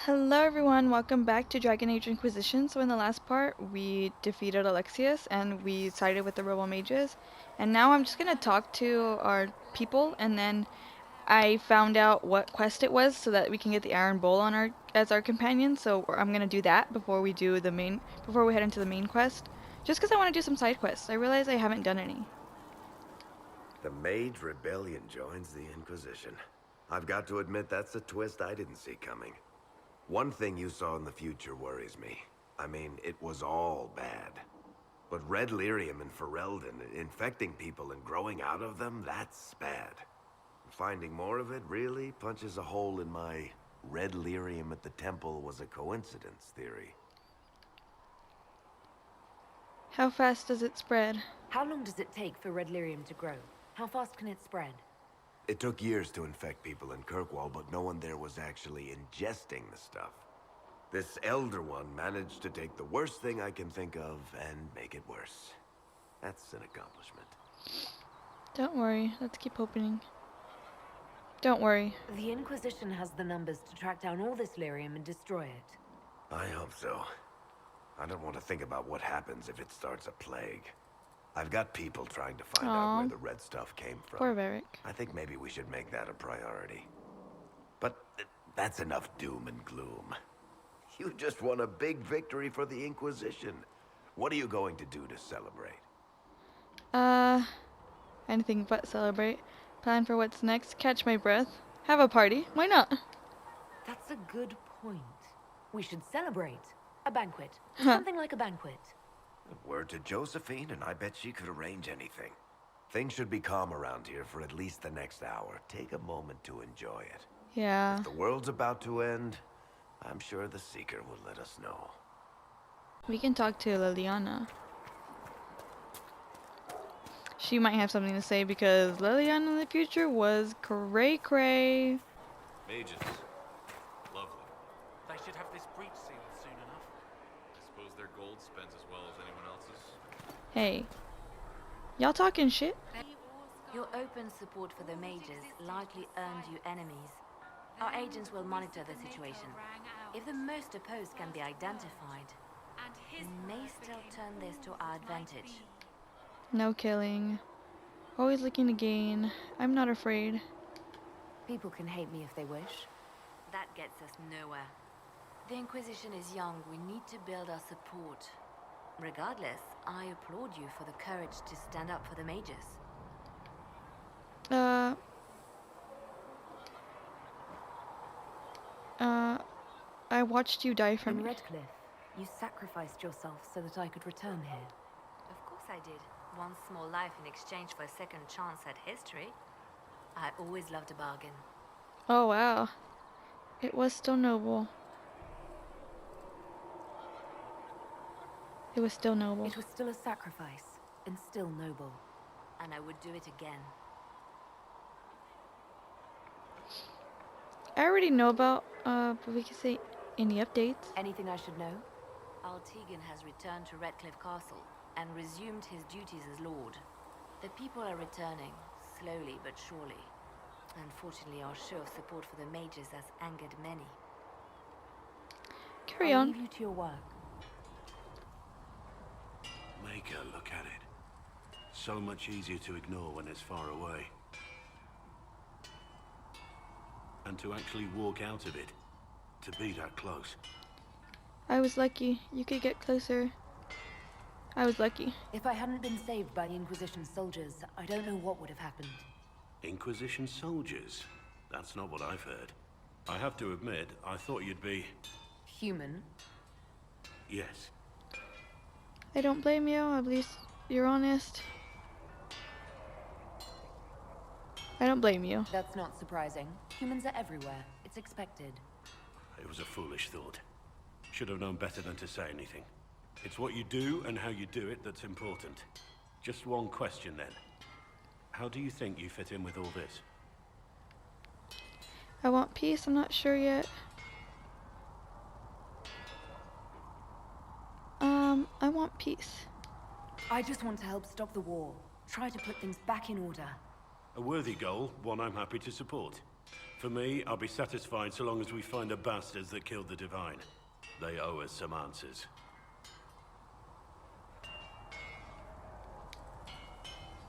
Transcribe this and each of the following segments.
Hello everyone, welcome back to Dragon Age Inquisition. So in the last part, we defeated Alexius and we sided with the Rebel Mages. And now I'm just gonna talk to our people, and then I found out what quest it was so that we can get the Iron Bowl on as our companion. So I'm gonna do that before we head into the main quest. Just because I want to do some side quests. I realize I haven't done any. The Mage Rebellion joins the Inquisition. I've got to admit that's a twist I didn't see coming. One thing you saw in the future worries me. I mean, it was all bad. But red lyrium and Ferelden, infecting people and growing out of them, that's bad. Finding more of it really punches a hole in my red lyrium at the temple was a coincidence theory. How fast does it spread? How long does it take for red lyrium to grow? How fast can it spread? It took years to infect people in Kirkwall, but no one there was actually ingesting the stuff. This Elder One managed to take the worst thing I can think of and make it worse. That's an accomplishment. Don't worry, let's keep opening. Don't worry. The Inquisition has the numbers to track down all this lyrium and destroy it. I hope so. I don't want to think about what happens if it starts a plague. I've got people trying to find out where the red stuff came from. Poor Varric. I think maybe we should make that a priority. But that's enough doom and gloom. You just won a big victory for the Inquisition. What are you going to do to celebrate? Anything but celebrate. Plan for what's next, catch my breath. Have a party, why not? That's a good point. We should celebrate. A banquet. Something like a banquet. Word to Josephine, and I bet she could arrange anything. Things should be calm around here for at least the next hour. Take a moment to enjoy it. Yeah. If the world's about to end, I'm sure the Seeker will let us know. We can talk to Liliana. She might have something to say because Liliana in the future was cray-cray. Mages. Lovely. They should have this breach sealed soon enough. I suppose their gold spends as well as anyone else's. Hey. Y'all talking shit? Your open support for the mages likely earned you enemies. Our agents will monitor the situation. If the most opposed can be identified, we may still turn this to our advantage. No killing. Always looking to gain. I'm not afraid. People can hate me if they wish. That gets us nowhere. The Inquisition is young. We need to build our support. Regardless, I applaud you for the courage to stand up for the mages. I watched you die for In me. Redcliffe, you sacrificed yourself so that I could return here. Of course I did. One small life in exchange for a second chance at history. I always loved a bargain. Oh wow. It was still noble. It was still noble. It was still a sacrifice, and still noble. And I would do it again. I already know about, but we can say any updates. Anything I should know? Altegan has returned to Redcliffe Castle and resumed his duties as Lord. The people are returning, slowly but surely. Unfortunately, our show of support for the mages has angered many. Carry I'll on. leave you to your work. Make her look at it. So much easier to ignore when it's far away. And to actually walk out of it. To be that close. I was lucky. You could get closer. I was lucky. If I hadn't been saved by the Inquisition soldiers, I don't know what would have happened. Inquisition soldiers? That's not what I've heard. I have to admit, I thought you'd be... Human? Yes. I don't blame you. At least you're honest. I don't blame you. That's not surprising. Humans are everywhere. It's expected. It was a foolish thought. Should have known better than to say anything. It's what you do and how you do it that's important. Just one question then. How do you think you fit in with all this? I want peace. I'm not sure yet. I want peace. I just want to help stop the war. Try to put things back in order. A worthy goal, one I'm happy to support. For me, I'll be satisfied so long as we find the bastards that killed the Divine. They owe us some answers.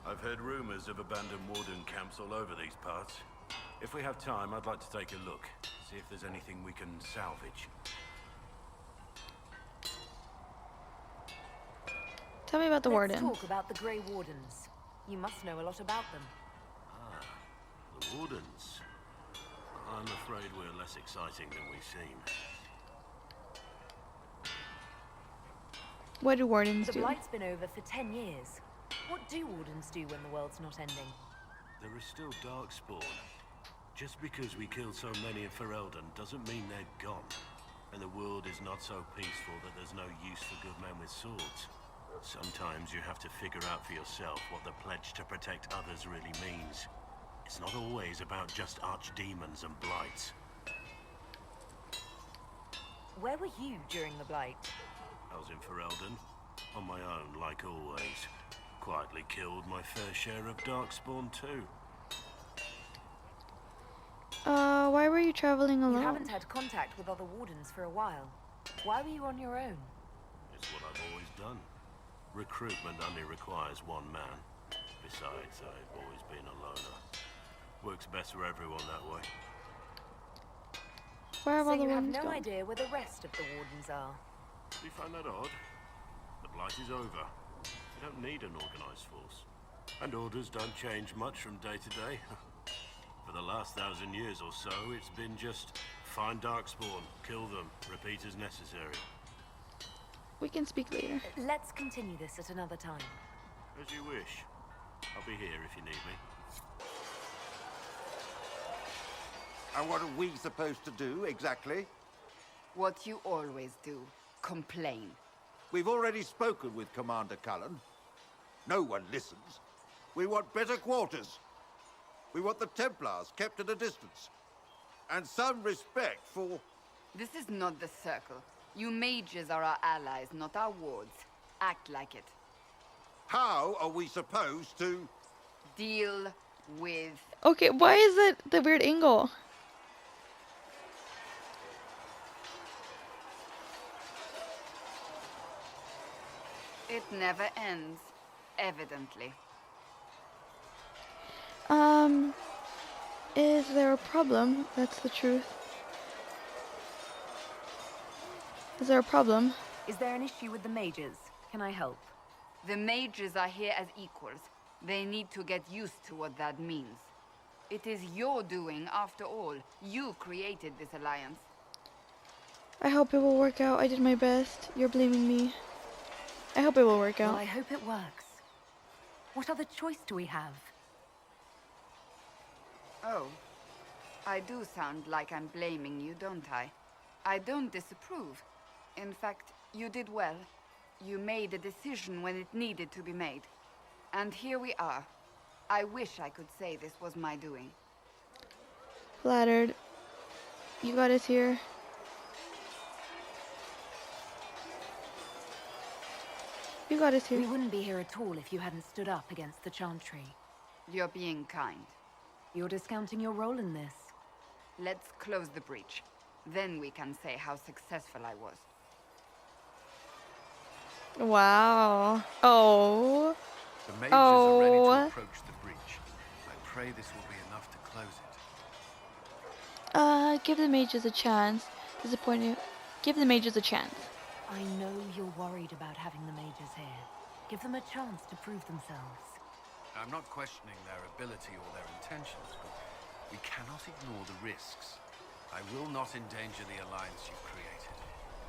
I've heard rumors of abandoned warden camps all over these parts. If we have time, I'd like to take a look, see if there's anything we can salvage. Tell me about the Let's Wardens. talk about the Grey Wardens. You must know a lot about them. The Wardens. I'm afraid we're less exciting than we seem. What do Wardens The do? Blight's been over for 10 years. What do Wardens do when the world's not ending? There is still Darkspawn. Just because we killed so many in Ferelden doesn't mean they're gone. And the world is not so peaceful that there's no use for good men with swords. Sometimes you have to figure out for yourself what the pledge to protect others really means. It's not always about just archdemons and blights. Where were you during the Blight? I was in Ferelden, on my own like always. Quietly killed my fair share of Darkspawn too. Why were you traveling You alone? haven't had contact with other Wardens for a while. Why were you on your own? It's what I've always done. Recruitment only requires one man. Besides, I've always been a loner. Works best for everyone that way. Where have So all the you have Wardens no gone? idea where the rest of the Wardens are. Do you find that odd? The Blight is over. We don't need an organized force. And orders don't change much from day to day. For the last 1,000 years or so, it's been just find Darkspawn, kill them, repeat as necessary. We can speak later. Let's continue this at another time. As you wish. I'll be here if you need me. And what are we supposed to do, exactly? What you always do. Complain. We've already spoken with Commander Cullen. No one listens. We want better quarters. We want the Templars kept at a distance. And some respect for... This is not the Circle. You mages are our allies, not our wards. Act like it. How are we supposed to... Deal with... Okay, why is it the weird angle? It never ends. Evidently. Is there a problem? That's the truth. Is there a problem? Is there an issue with the mages? Can I help? The mages are here as equals. They need to get used to what that means. It is your doing, after all. You created this alliance. I hope it will work out. I did my best. You're blaming me. I hope it will work Well, out. I hope it works. What other choice do we have? Oh. I do sound like I'm blaming you, don't I? I don't disapprove. In fact, you did well. You made a decision when it needed to be made. And here we are. I wish I could say this was my doing. Flattered. You got us here. You got us here. We wouldn't be here at all if you hadn't stood up against the Chantry. You're being kind. You're discounting your role in this. Let's close the breach. Then we can say how successful I was. Wow. Oh. The mages are ready Oh. to approach the breach. I pray this will be enough to close it. Give the mages a chance. Disappointed. Give the mages a chance. I know you're worried about having the mages here. Give them a chance to prove themselves. I'm not questioning their ability or their intentions, but we cannot ignore the risks. I will not endanger the alliance you've created.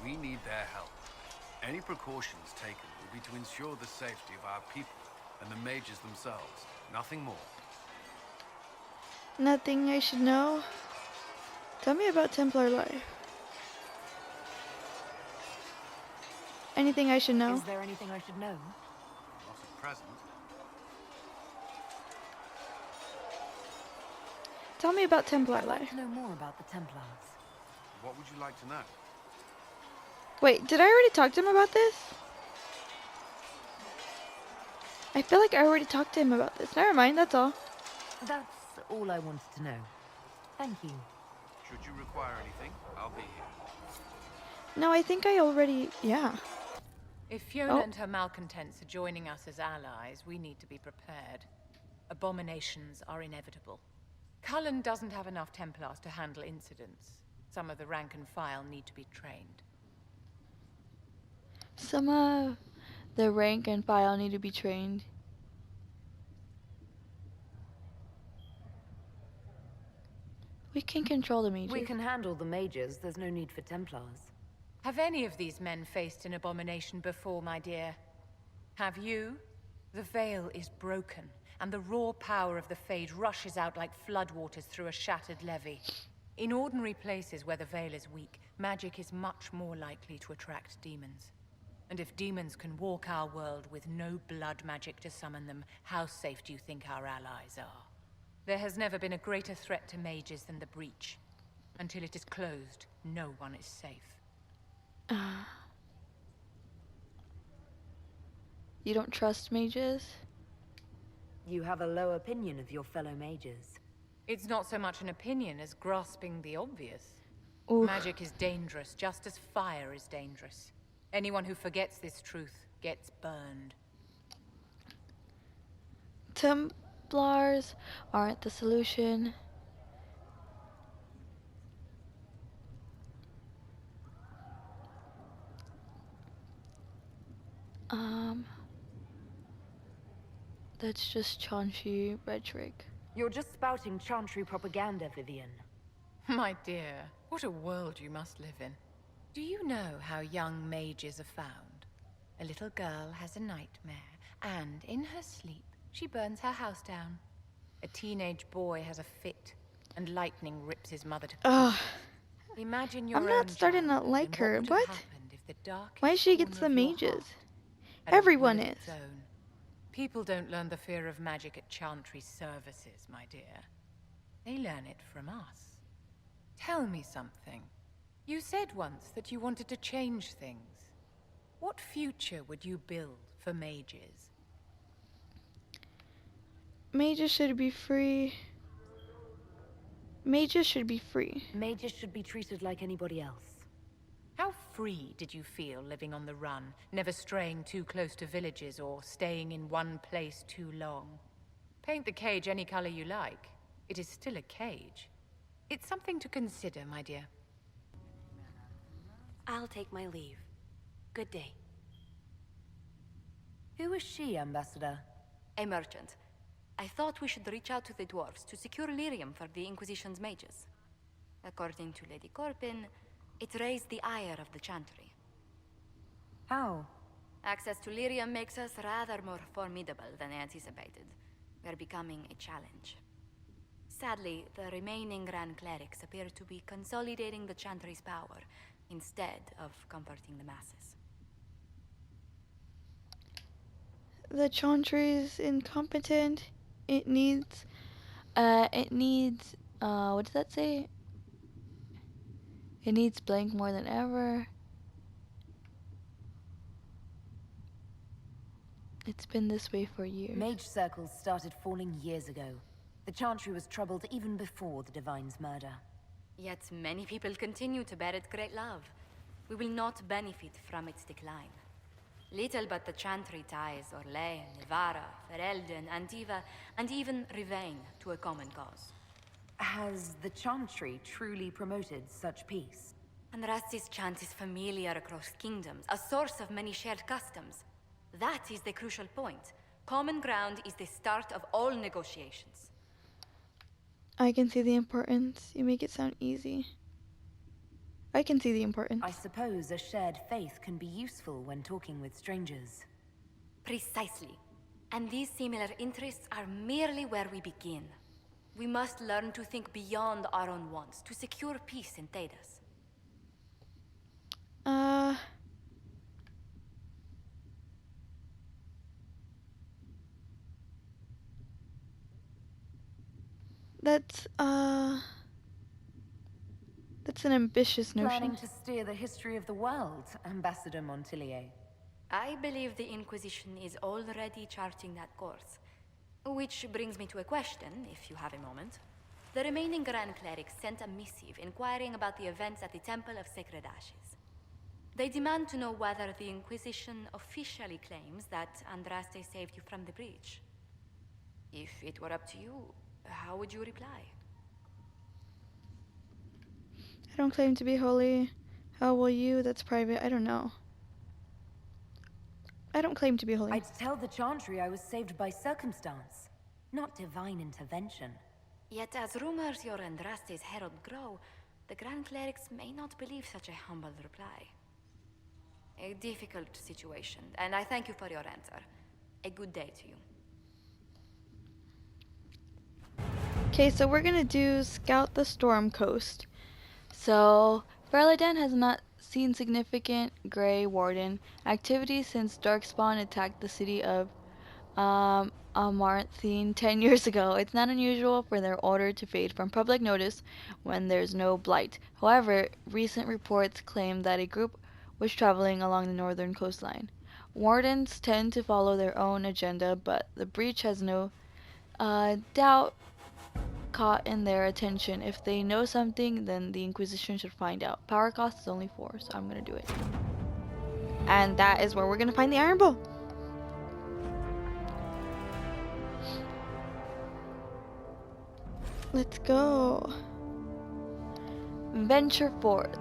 We need their help. Any precautions taken will be to ensure the safety of our people and the mages themselves. Nothing more. Nothing I should know? Tell me about Templar life. Anything I should know? Is there anything I should know? Not at present. Tell me about Templar I'd like life. to know more about the Templars. What would you like to know? Wait, did I already talk to him about this? I feel like I already talked to him about this. Never mind, that's all. That's all I wanted to know. Thank you. Should you require anything, I'll be here. No, I think I already... Yeah. If Fiona Oh. and her malcontents are joining us as allies, we need to be prepared. Abominations are inevitable. Cullen doesn't have enough Templars to handle incidents. Some of the rank and file need to be trained. Some of the rank and file need to be trained. We can control the mages. We can handle the mages. There's no need for Templars. Have any of these men faced an abomination before, my dear? Have you? The veil is broken, and the raw power of the Fade rushes out like floodwaters through a shattered levee. In ordinary places where the veil is weak, magic is much more likely to attract demons. And if demons can walk our world with no blood magic to summon them, how safe do you think our allies are? There has never been a greater threat to mages than the breach. Until it is closed, no one is safe. You don't trust mages? You have a low opinion of your fellow mages. It's not so much an opinion as grasping the obvious. Oof. Magic is dangerous, just as fire is dangerous. Anyone who forgets this truth gets burned. Templars aren't the solution. That's just Chauncey rhetoric. You're just spouting chantry propaganda, Vivian. My dear, what a world you must live in. Do you know how young mages are found? A little girl has a nightmare, and in her sleep, she burns her house down. A teenage boy has a fit, and lightning rips his mother to Ugh. pieces. Imagine your I'm own not starting to childhood like and her. would have What? happened if the darkest Why she gets corner the of your mages? heart had a Everyone will of is. its own. People don't learn the fear of magic at Chantry services, my dear. They learn it from us. Tell me something. You said once that you wanted to change things. What future would you build for mages? Mages should be free. Mages should be free. Mages should be treated like anybody else. How free did you feel living on the run, never straying too close to villages or staying in one place too long? Paint the cage any color you like. It is still a cage. It's something to consider, my dear. I'll take my leave. Good day. Who is she, Ambassador? A merchant. I thought we should reach out to the dwarves to secure lyrium for the Inquisition's mages. According to Lady Corpin, it raised the ire of the Chantry. How? Access to lyrium makes us rather more formidable than anticipated. We're becoming a challenge. Sadly, the remaining Grand Clerics appear to be consolidating the Chantry's power instead of comforting the masses. The Chantry is incompetent. It needs, what does that say? It needs blank more than ever. It's been this way for years. Mage circles started falling years ago. The Chantry was troubled even before the Divine's murder. Yet many people continue to bear it great love. We will not benefit from its decline. Little but the Chantry ties Orlais, Nevara, Ferelden, Antiva, and even Rivain to a common cause. Has the Chantry truly promoted such peace? Andrasti's chant is familiar across kingdoms, a source of many shared customs. That is the crucial point. Common ground is the start of all negotiations. I can see the importance. You make it sound easy. I can see the importance. I suppose a shared faith can be useful when talking with strangers. Precisely. And these similar interests are merely where we begin. We must learn to think beyond our own wants to secure peace in Thedas. That's an ambitious notion. Planning to steer the history of the world, Ambassador Montillier. I believe the Inquisition is already charting that course. Which brings me to a question, if you have a moment. The remaining Grand Clerics sent a missive inquiring about the events at the Temple of Sacred Ashes. They demand to know whether the Inquisition officially claims that Andraste saved you from the breach. If it were up to you, how would you reply? I don't claim to be holy. How will you? That's private. I don't know. I don't claim to be holy. I'd tell the Chantry I was saved by circumstance, not divine intervention. Yet as rumors your Andraste's herald grow, the Grand Clerics may not believe such a humble reply. A difficult situation, and I thank you for your answer. A good day to you. Okay, so we're gonna do Scout the Storm Coast. So, Ferelden has not seen significant Grey Warden activity since Darkspawn attacked the city of Amarthine 10 years ago. It's not unusual for their order to fade from public notice when there's no blight. However, recent reports claim that a group was traveling along the northern coastline. Wardens tend to follow their own agenda, but the breach has no doubt caught in their attention. If they know something, then the Inquisition should find out. Power cost is only 4, so I'm gonna do it. And that is where we're gonna find the Iron Bull. Let's go. Venture forth.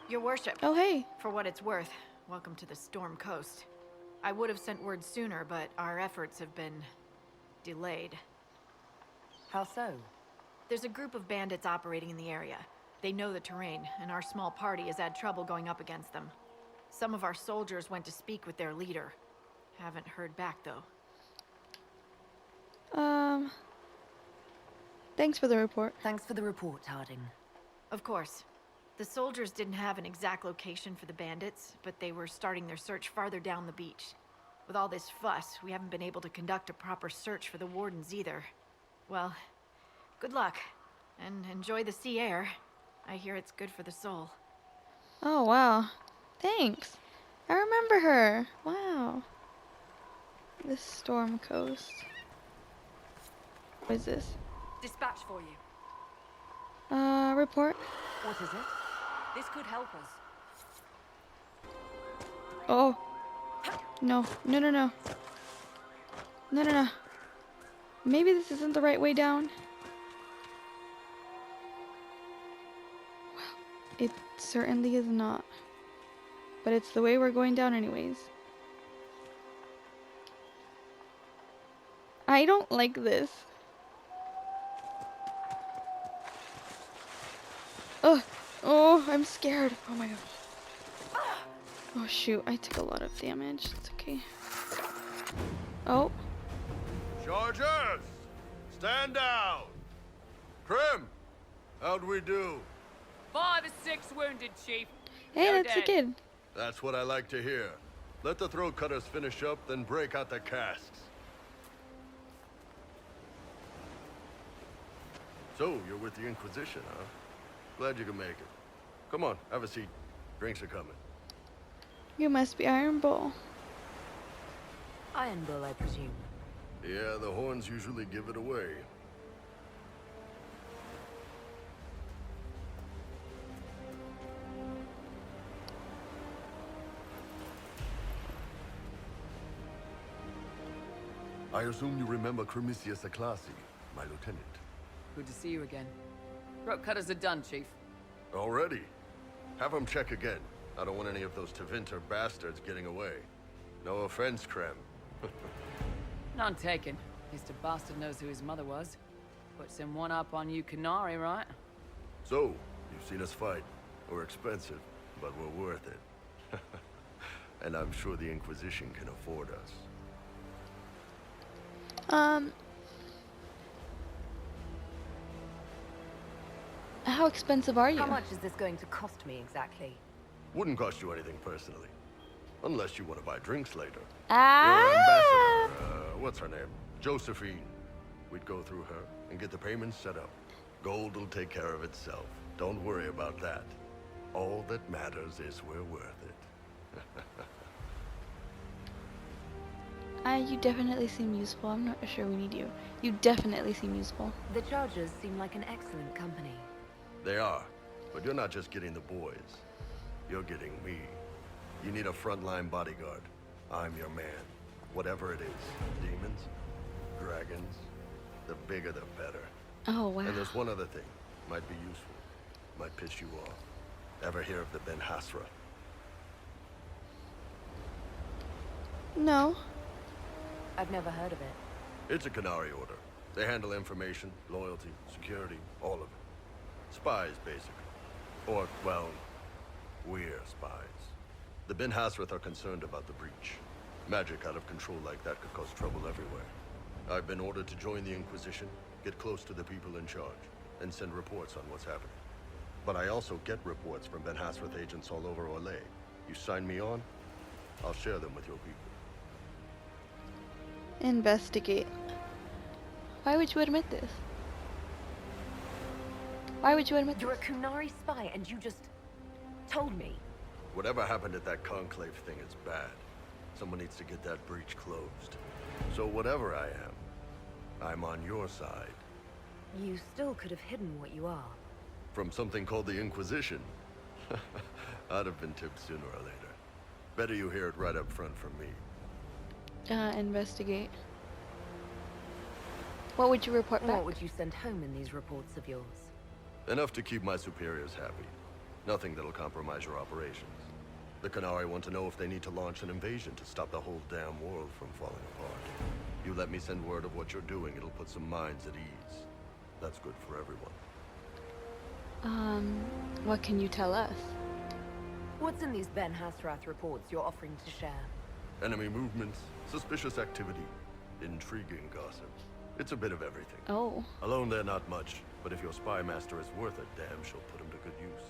Your worship. Oh, hey. For what it's worth, welcome to the Storm Coast. I would have sent word sooner, but our efforts have been delayed. How so? There's a group of bandits operating in the area. They know the terrain, and our small party has had trouble going up against them. Some of our soldiers went to speak with their leader. Haven't heard back, though. Thanks for the report. Thanks for the report, Harding. Of course. The soldiers didn't have an exact location for the bandits, but they were starting their search farther down the beach. With all this fuss, we haven't been able to conduct a proper search for the wardens either. Well, good luck, and enjoy the sea air. I hear it's good for the soul. Oh, wow. Thanks. I remember her. Wow. The Storm Coast. What is this? Dispatch for you. Report. What is it? This could help us. Oh. No. No, no, no. No, no, no. Maybe this isn't the right way down. Well, it certainly is not. But it's the way we're going down anyways. I don't like this. Oh, oh, I'm scared. Oh my gosh. Oh shoot, I took a lot of damage. It's okay. Oh. Chargers! Stand down! Krim! How'd we do? 5 or 6 wounded, Chief. Hey, No that's a dead. kid. That's what I like to hear. Let the throat cutters finish up, then break out the casks. So, you're with the Inquisition, huh? Glad you can make it. Come on, have a seat. Drinks are coming. You must be Iron Bull. Iron Bull, I presume. Yeah, the horns usually give it away. I assume you remember Cremisius Aclassi, my lieutenant. Good to see you again. Throat cutters are done, Chief. Already? Have him check again. I don't want any of those Tevinter bastards getting away. No offense, Krem. None taken. At least a bastard knows who his mother was. Puts him one up on you Canary, right? So, you've seen us fight. We're expensive, but we're worth it. And I'm sure the Inquisition can afford us. How expensive are you? How much is this going to cost me exactly? Wouldn't cost you anything personally. Unless you want to buy drinks later. Ah! Your ambassador, what's her name? Josephine. We'd go through her and get the payments set up. Gold will take care of itself. Don't worry about that. All that matters is we're worth it. You definitely seem useful. I'm not sure we need you. You definitely seem useful. The Chargers seem like an excellent company. They are, but you're not just getting the boys. You're getting me. You need a frontline bodyguard. I'm your man. Whatever it is. Demons? Dragons? The bigger the better. Oh, wow. And there's one other thing. Might be useful. Might piss you off. Ever hear of the Ben Hasra? No. I've never heard of it. It's a Canary order. They handle information, loyalty, security, all of it. Spies, basically. Or, well, we're spies. The Ben Hasrath are concerned about the breach. Magic out of control like that could cause trouble everywhere. I've been ordered to join the Inquisition, get close to the people in charge, and send reports on what's happening. But I also get reports from Ben Hasrath agents all over Orlais. You sign me on, I'll share them with your people. Investigate. Why would you admit this? Why would you admit You're a this? Kunari spy and you just told me. Whatever happened at that conclave thing is bad. Someone needs to get that breach closed. So whatever I am, I'm on your side. You still could have hidden what you are. From something called the Inquisition. I'd have been tipped sooner or later. Better you hear it right up front from me. Investigate. What would you report back? What would you send home in these reports of yours? Enough to keep my superiors happy. Nothing that'll compromise your operations. The Canary want to know if they need to launch an invasion to stop the whole damn world from falling apart. You let me send word of what you're doing, it'll put some minds at ease. That's good for everyone. What can you tell us? What's in these Ben Hasrath reports you're offering to share? Enemy movements, suspicious activity, intriguing gossip. It's a bit of everything. Oh. Alone they're not much, but if your spy master is worth a damn, she'll put him to good use.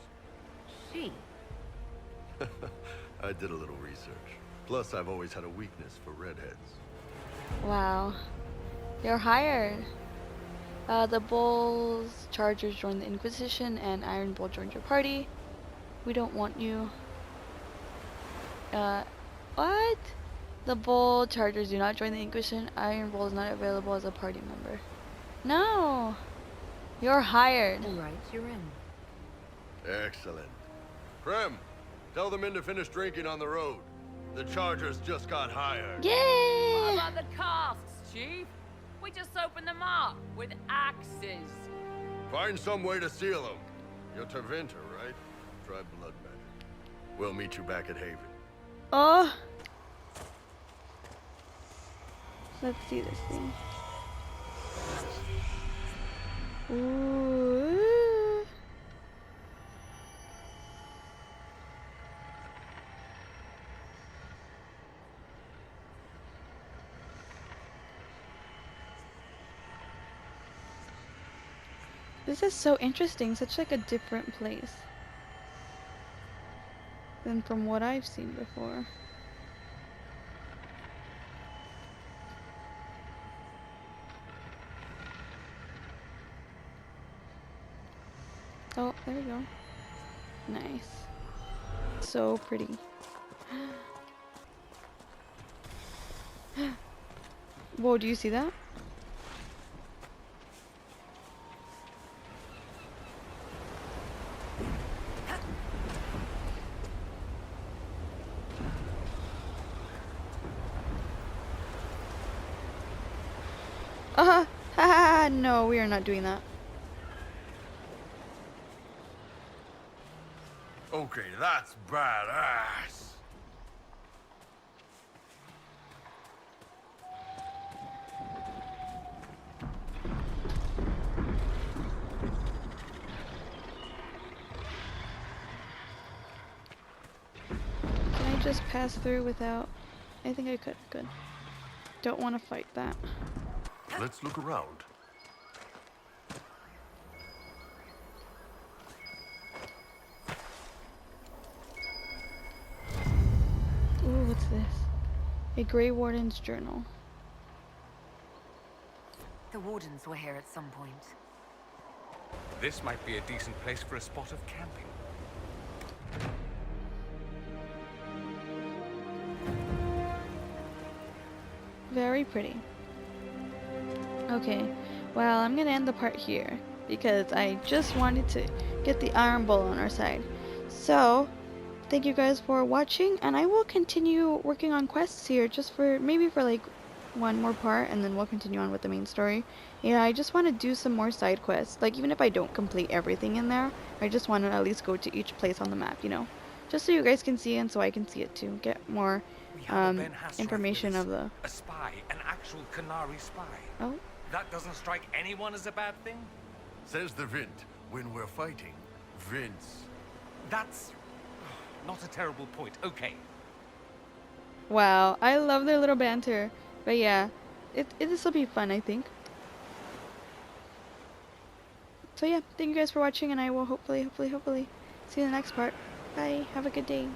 She? I did a little research. Plus, I've always had a weakness for redheads. Wow. You're hired. The Bulls, Chargers joined the Inquisition, and Iron Bull joined your party. We don't want you. What? The Bull, Chargers do not join the Inquisition. Iron Bull is not available as a party member. No! You're hired. Alright, you're in. Excellent. Prem, tell the men to finish drinking on the road. The Chargers just got hired. What Yay! about the casks, Chief? We just opened them up with axes. Find some way to seal them. You're Tervinter, right? Try blood magic. We'll meet you back at Haven. Oh. Let's see this thing. Ooh. This is so interesting, such like a different place than from what I've seen before. Oh, there we go. Nice. So pretty. Whoa, do you see that? No, we are not doing that. Okay, that's badass. Can I just pass through without... I think I could. Good. Don't want to fight that. Let's look around. Ooh, what's this? A Grey Warden's journal. The Wardens were here at some point. This might be a decent place for a spot of camping. Very pretty. Okay, well, I'm gonna end the part here because I just wanted to get the Iron Bull on our side. So, thank you guys for watching, and I will continue working on quests here just for maybe for like one more part, and then we'll continue on with the main story. Yeah, I just want to do some more side quests. Like, even if I don't complete everything in there, I just want to at least go to each place on the map, you know? Just so you guys can see and so I can see it too. Get more We have a Ben Hasselhoff information with of the... a spy, an actual Canary spy. Oh. That doesn't strike anyone as a bad thing? Says the Vint. When we're fighting, Vince. That's not a terrible point. Okay. Wow, I love their little banter. But yeah, this will be fun, I think. So yeah, thank you guys for watching, and I will hopefully see you in the next part. Bye, have a good day.